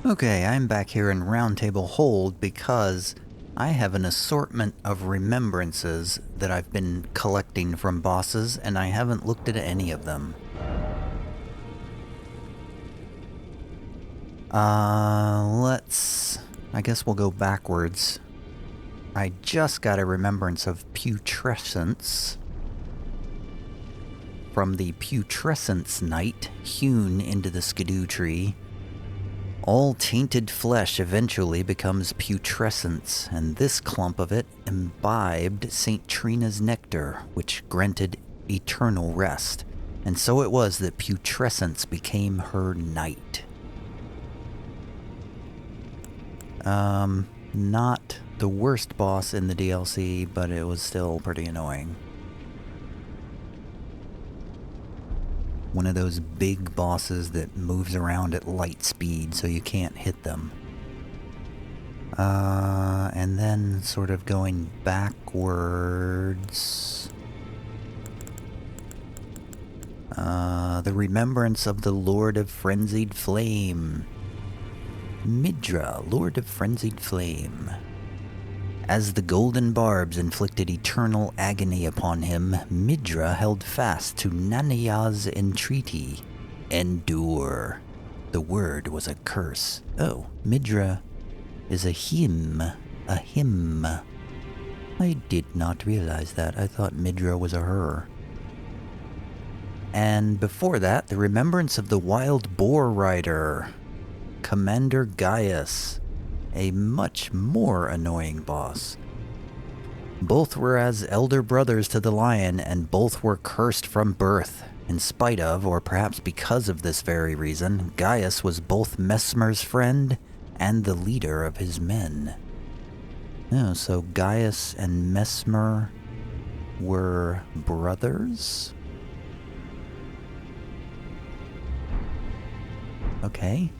Okay, I'm back here in Roundtable Hold because I have an assortment of remembrances that I've been collecting from bosses, and I haven't looked at any of them. I guess we'll go backwards. I just got a Remembrance of Putrescence from the Putrescence Knight hewn into the Scadutree. All tainted flesh eventually becomes putrescence, and this clump of it imbibed St. Trina's nectar, which granted eternal rest. And so it was that putrescence became her knight. Not the worst boss in the DLC, but it was still pretty annoying. One of those big bosses that moves around at light speed so you can't hit them. And then sort of going backwards. The Remembrance of the Lord of Frenzied Flame. Midra, Lord of Frenzied Flame. As the golden barbs inflicted eternal agony upon him, Midra held fast to Nanaya's entreaty. Endure. The word was a curse. Oh, Midra is a hymn. A hymn. I did not realize that. I thought Midra was a her. And before that, the Remembrance of the Wild Boar Rider. Commander Gaius. A much more annoying boss. Both were as elder brothers to the lion, and both were cursed from birth. In spite of, or perhaps because of this very reason, Gaius was both Mesmer's friend and the leader of his men. Oh, so Gaius and Mesmer were brothers? Okay.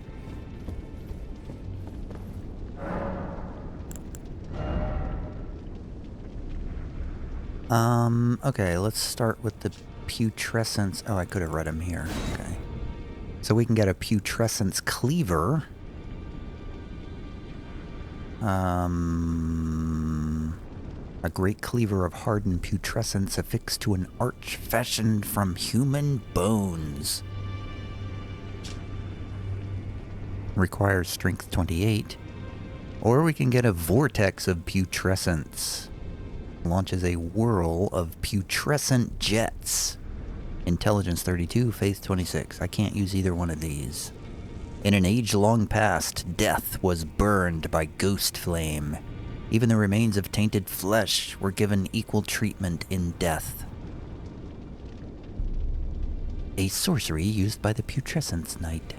Okay, let's start with the putrescence. Oh, I could have read them here. Okay. So we can get a putrescence cleaver. A great cleaver of hardened putrescence affixed to an arch fashioned from human bones. Requires strength 28. Or we can get a vortex of putrescence. Launches a whirl of putrescent jets. Intelligence 32, Faith 26. I can't use either one of these. In an age long past, death was burned by Ghostflame. Even the remains of tainted flesh were given equal treatment in death. A sorcery used by the Putrescence Knight.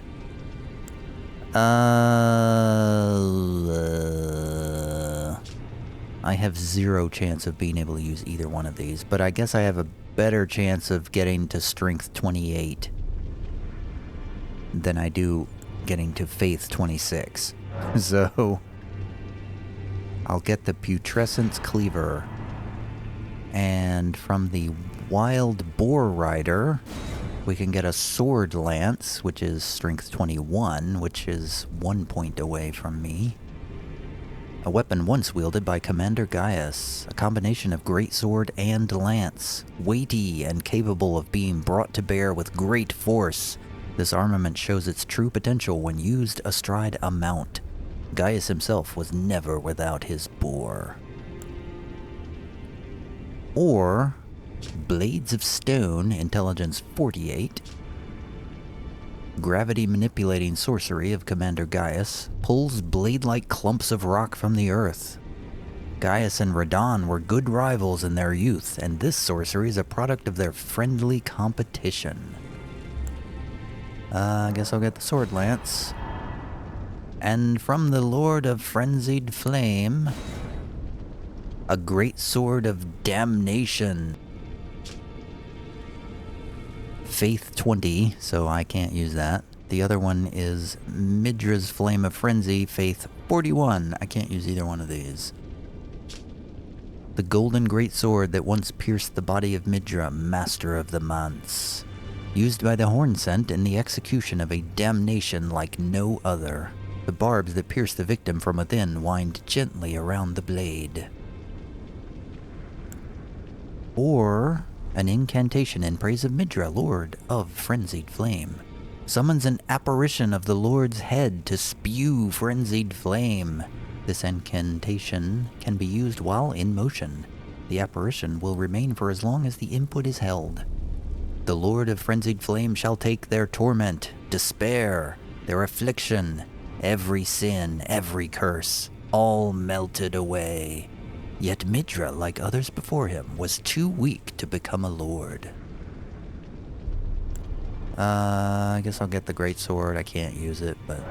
I have zero chance of being able to use either one of these, but I guess I have a better chance of getting to strength 28 than I do getting to faith 26. So I'll get the Putrescence Cleaver. And from the Wild Boar Rider, we can get a Sword Lance, which is strength 21, which is 1 point away from me. A weapon once wielded by Commander Gaius, a combination of greatsword and lance, weighty and capable of being brought to bear with great force. This armament shows its true potential when used astride a mount. Gaius himself was never without his boar. Or Blades of Stone, Intelligence 48. Gravity manipulating sorcery of Commander Gaius pulls blade-like clumps of rock from the earth. Gaius and Radon were good rivals in their youth, and this sorcery is a product of their friendly competition. I guess I'll get the Sword Lance. And from the Lord of Frenzied Flame, a great sword of damnation. Faith 20, so I can't use that. The other one is Midra's Flame of Frenzy, Faith 41. I can't use either one of these. The golden greatsword that once pierced the body of Midra, master of the Manse. Used by the Hornsent in the execution of a damnation like no other. The barbs that pierce the victim from within wind gently around the blade. Or an incantation in praise of Midra, Lord of Frenzied Flame. Summons an apparition of the Lord's head to spew frenzied flame. This incantation can be used while in motion. The apparition will remain for as long as the input is held. The Lord of Frenzied Flame shall take their torment, despair, their affliction, every sin, every curse, all melted away. Yet Midra, like others before him, was too weak to become a lord. I guess I'll get the Great Sword. I can't use it, but...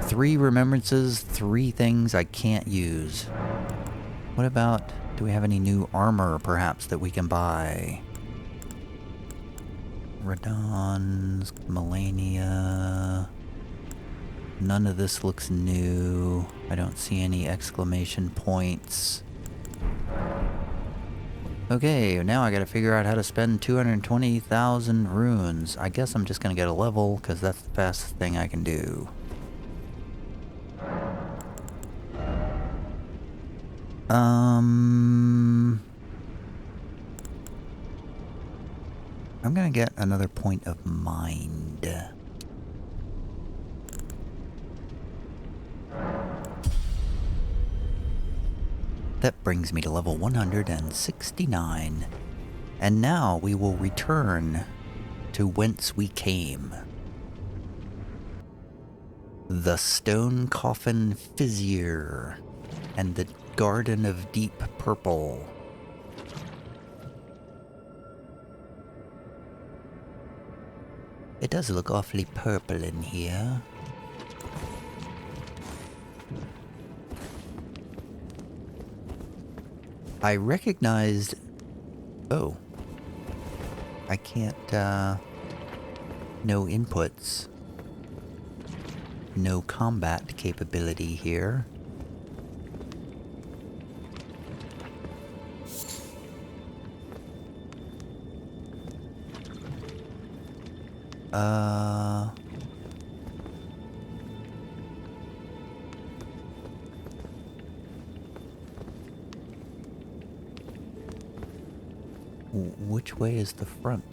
3 remembrances, 3 things I can't use. What about... do we have any new armor, perhaps, that we can buy? Radons, Melania... None of this looks new. I don't see any exclamation points. Okay, now I gotta figure out how to spend 220,000 runes. I guess I'm just gonna get a level, because that's the fastest thing I can do. I'm gonna get another point of mind. That brings me to level 169. And now we will return to whence we came. The Stone Coffin Fizzier and the Garden of Deep Purple. It does look awfully purple in here. I recognized... oh. I can't, no inputs. No combat capability here. Which way is the front?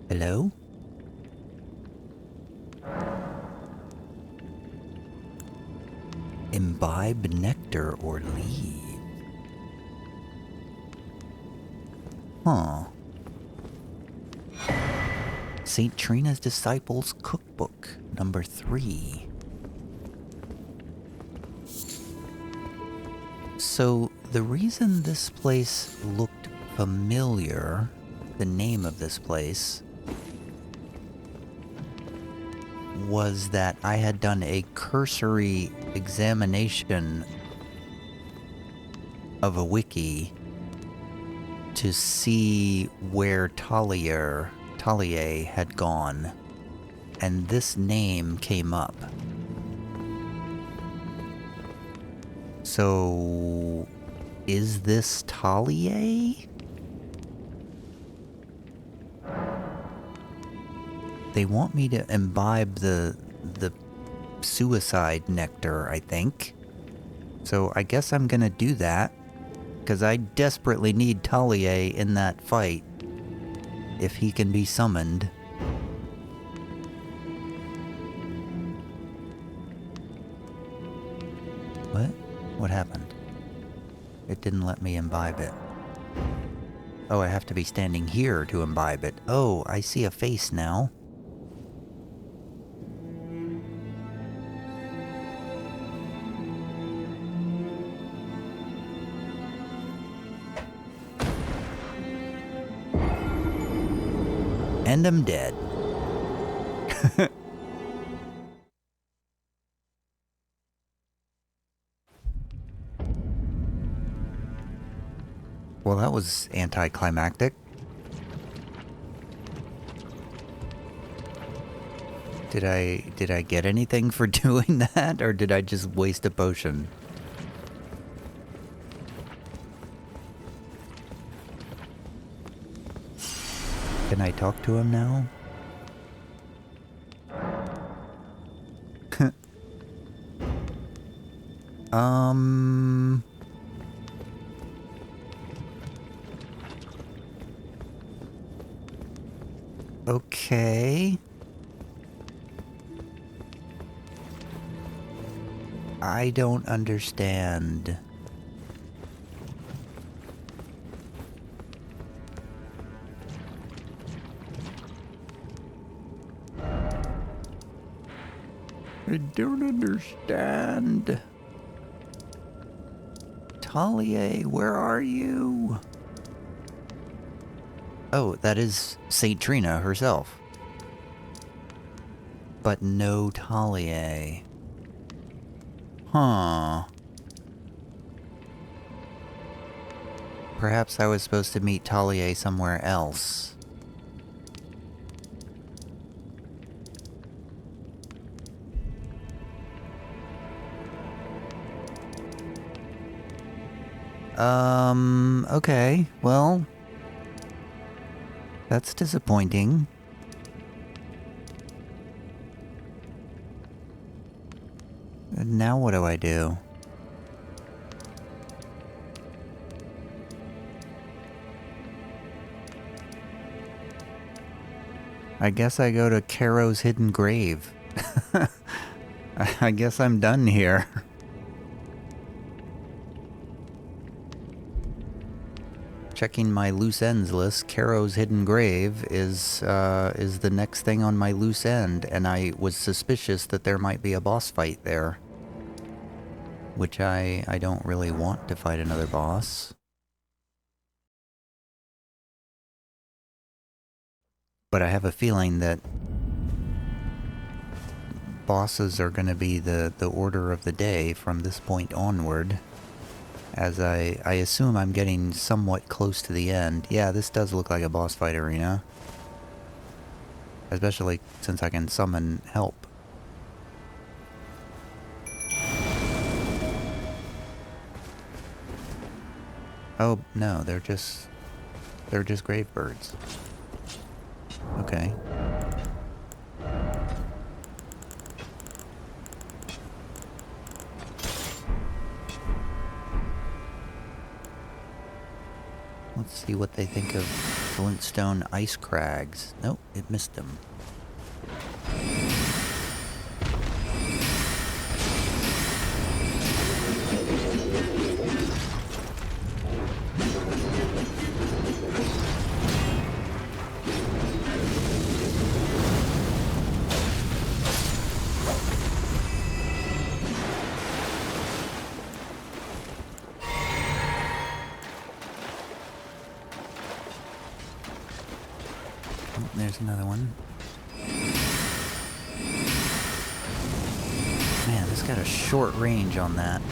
Hello? Imbibe nectar or leave. Huh. St. Trina's Disciples Cookbook, number 3. So, the reason this place looked familiar, the name of this place, was that I had done a cursory examination of a wiki to see where Talia had gone, and this name came up. So, is this Talia? They want me to imbibe the suicide nectar, I think. So I guess I'm gonna do that, because I desperately need Talia in that fight, if he can be summoned. What? What happened? It didn't let me imbibe it. Oh, I have to be standing here to imbibe it. Oh, I see a face now. And I'm dead. Well, that was anticlimactic. Did I get anything for doing that, or did I just waste a potion? Can I talk to him now? Okay. I don't understand. I don't understand. Talia, where are you? Oh, that is Saint Trina herself. But no Talia. Huh. Perhaps I was supposed to meet Talia somewhere else. Okay, well, that's disappointing. And now what do I do? I guess I go to Charo's hidden grave. I guess I'm done here. Checking my loose ends list, Charo's hidden grave is the next thing on my loose end, and I was suspicious that there might be a boss fight there. Which I don't really want to fight another boss. But I have a feeling that bosses are going to be the order of the day from this point onward. As I assume I'm getting somewhat close to the end. Yeah, this does look like a boss fight arena. Especially since I can summon help. Oh, no, they're just grave birds. Okay. Let's see what they think of Flintstone ice crags. Nope, it missed them. There's another one. Man, this got a short range on that.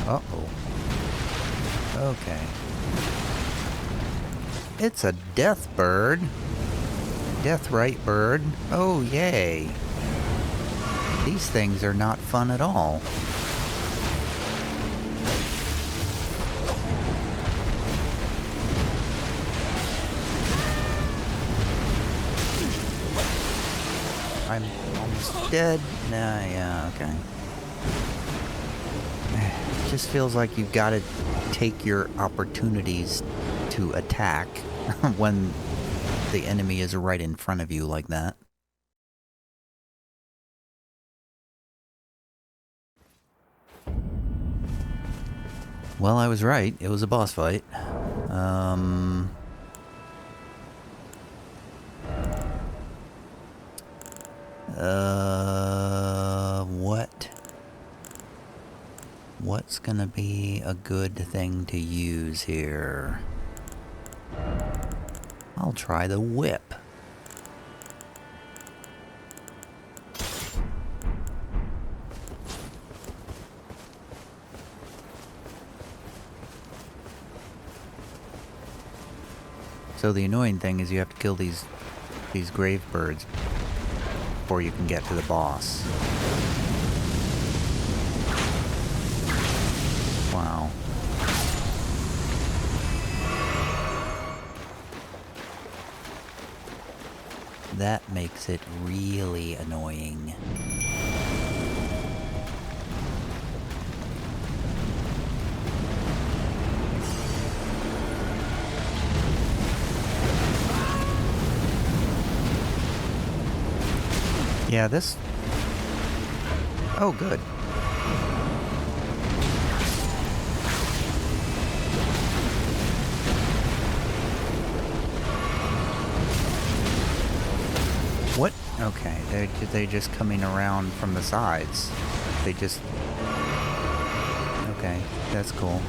Uh-oh. Okay. It's a death bird. Death Rite Bird. Oh, yay. These things are not fun at all. I'm almost dead. Nah, yeah, okay. It just feels like you've got to take your opportunities to attack when the enemy is right in front of you like that. Well, I was right. It was a boss fight. What's gonna be a good thing to use here? I'll try the whip. So the annoying thing is you have to kill these grave birds before you can get to the boss. Wow. That makes it really annoying. Yeah, this... Oh, good. What? Okay, they're just coming around from the sides. They just... Okay, that's cool.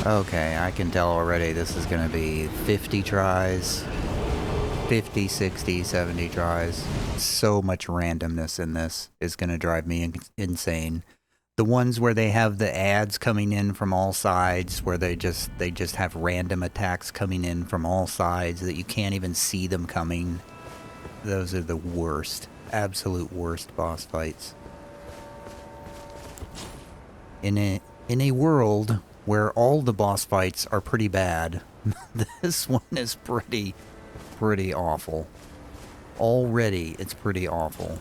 Okay, I can tell already this is going to be 50 tries. 50, 60, 70 tries. So much randomness in this is going to drive me insane. The ones where they have the ads coming in from all sides, where they just have random attacks coming in from all sides that you can't even see them coming. Those are the worst. Absolute worst boss fights. In a world where all the boss fights are pretty bad, this one is pretty awful. Already, it's pretty awful.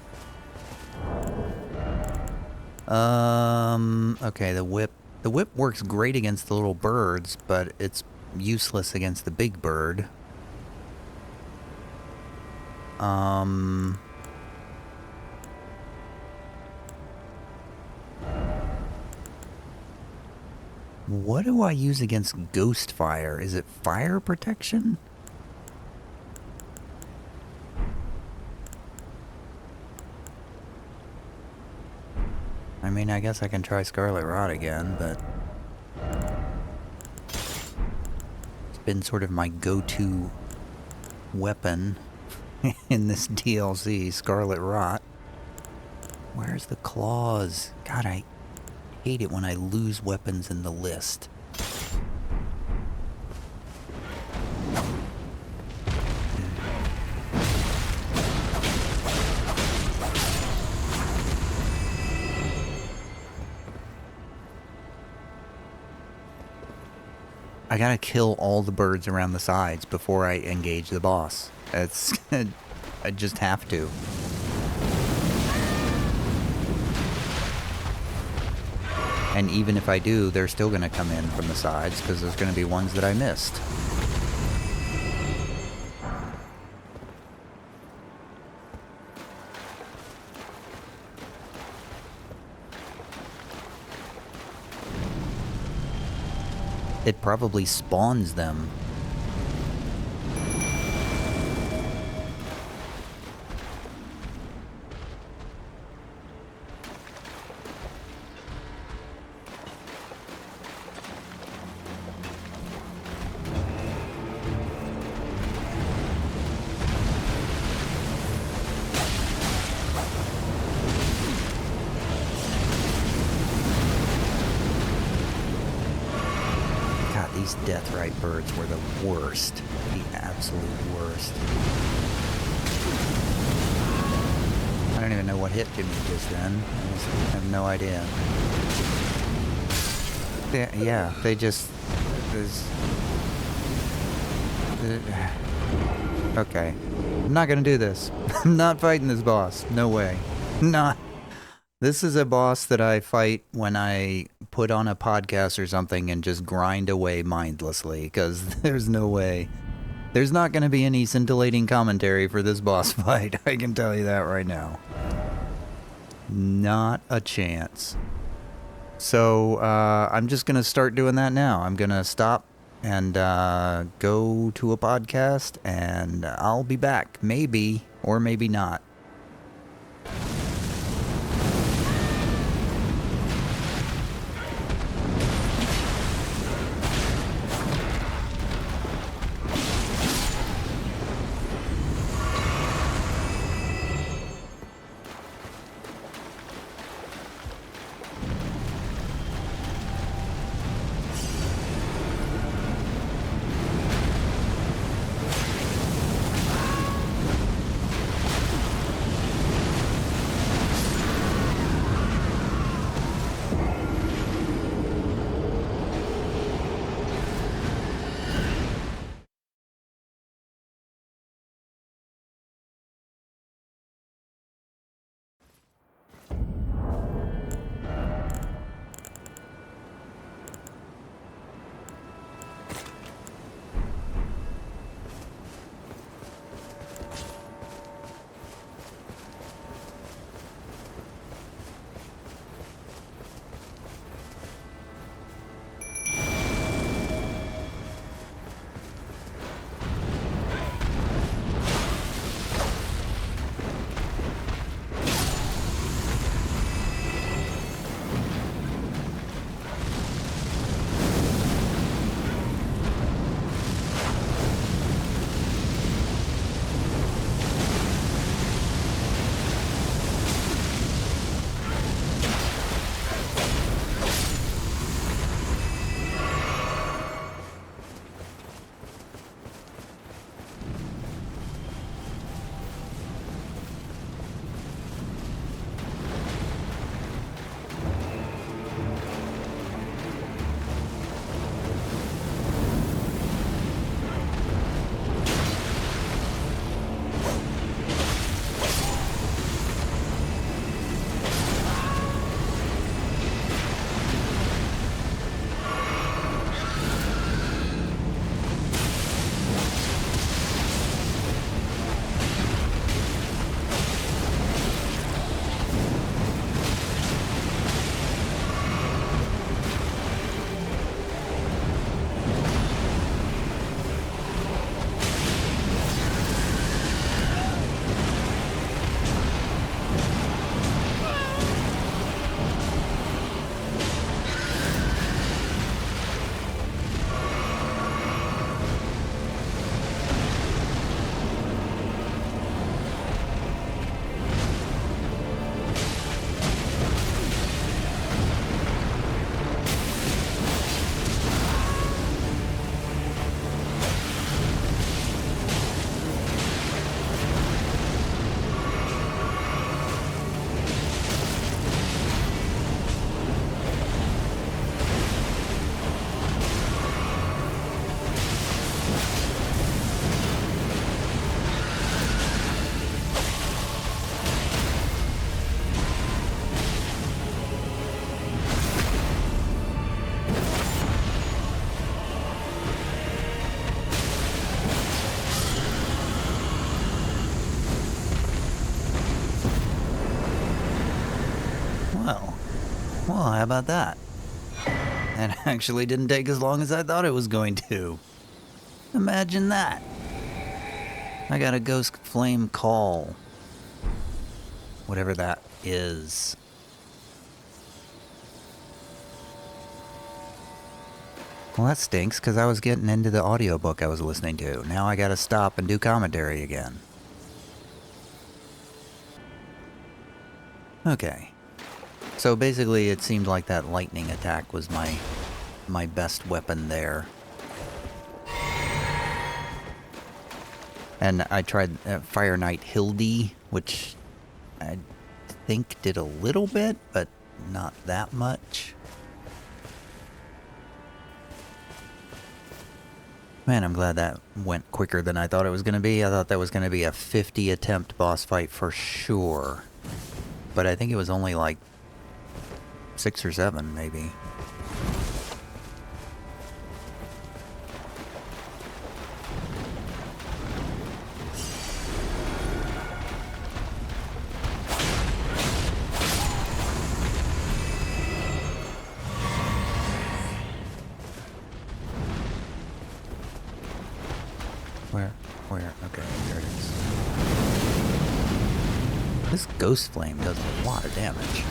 Okay, the whip. The whip works great against the little birds, but it's useless against the big bird. What do I use against ghost fire? Is it fire protection? I mean, I guess I can try Scarlet Rot again, but it's been sort of my go-to weapon in this DLC, Scarlet Rot. Where's the claws? God, I hate it when I lose weapons in the list. I gotta kill all the birds around the sides before I engage the boss. It's... I just have to. And even if I do, they're still gonna come in from the sides, because there's gonna be ones that I missed. It probably spawns them. These death Rite Birds were the worst. The absolute worst. I don't even know what hit me just then. I just have no idea. Yeah, they just... Okay. I'm not gonna do this. I'm not fighting this boss. No way. Not. This is a boss that I fight when I put on a podcast or something and just grind away mindlessly, because there's no way. There's not going to be any scintillating commentary for this boss fight, I can tell you that right now. Not a chance. So, I'm just going to start doing that now. I'm going to stop and go to a podcast, and I'll be back. Maybe, or maybe not. Well, how about that? That actually didn't take as long as I thought it was going to. Imagine that. I got a Ghostflame Call. Whatever that is. Well, that stinks, because I was getting into the audiobook I was listening to. Now I gotta stop and do commentary again. Okay. So basically, it seemed like that lightning attack was my best weapon there. And I tried Fire Knight Hildy, which I think did a little bit, but not that much. Man, I'm glad that went quicker than I thought it was going to be. I thought that was going to be a 50 attempt boss fight for sure. But I think it was only like 6 or 7, maybe. Where? Okay, there it is. This Ghost Flame does a lot of damage.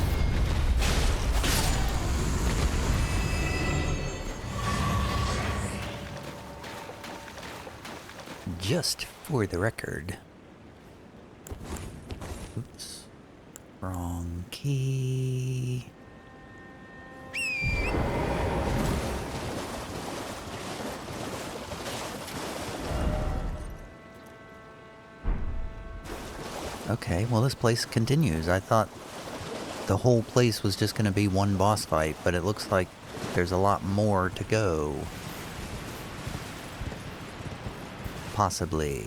Just for the record. Oops. Wrong key. Okay, well this place continues. I thought the whole place was just going to be one boss fight, but it looks like there's a lot more to go. Possibly.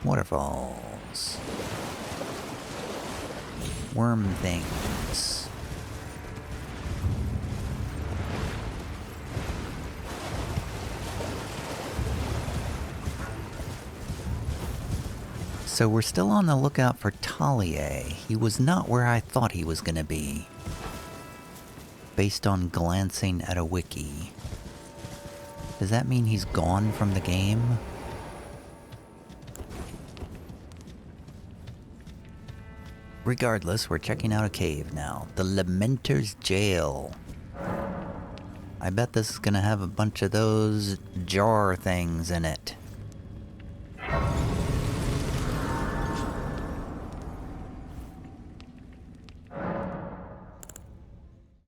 Waterfalls. Worm things. So we're still on the lookout for Talia. He was not where I thought he was gonna be, based on glancing at a wiki. Does that mean he's gone from the game? Regardless, we're checking out a cave now. The Lamenter's Jail. I bet this is gonna have a bunch of those jar things in it.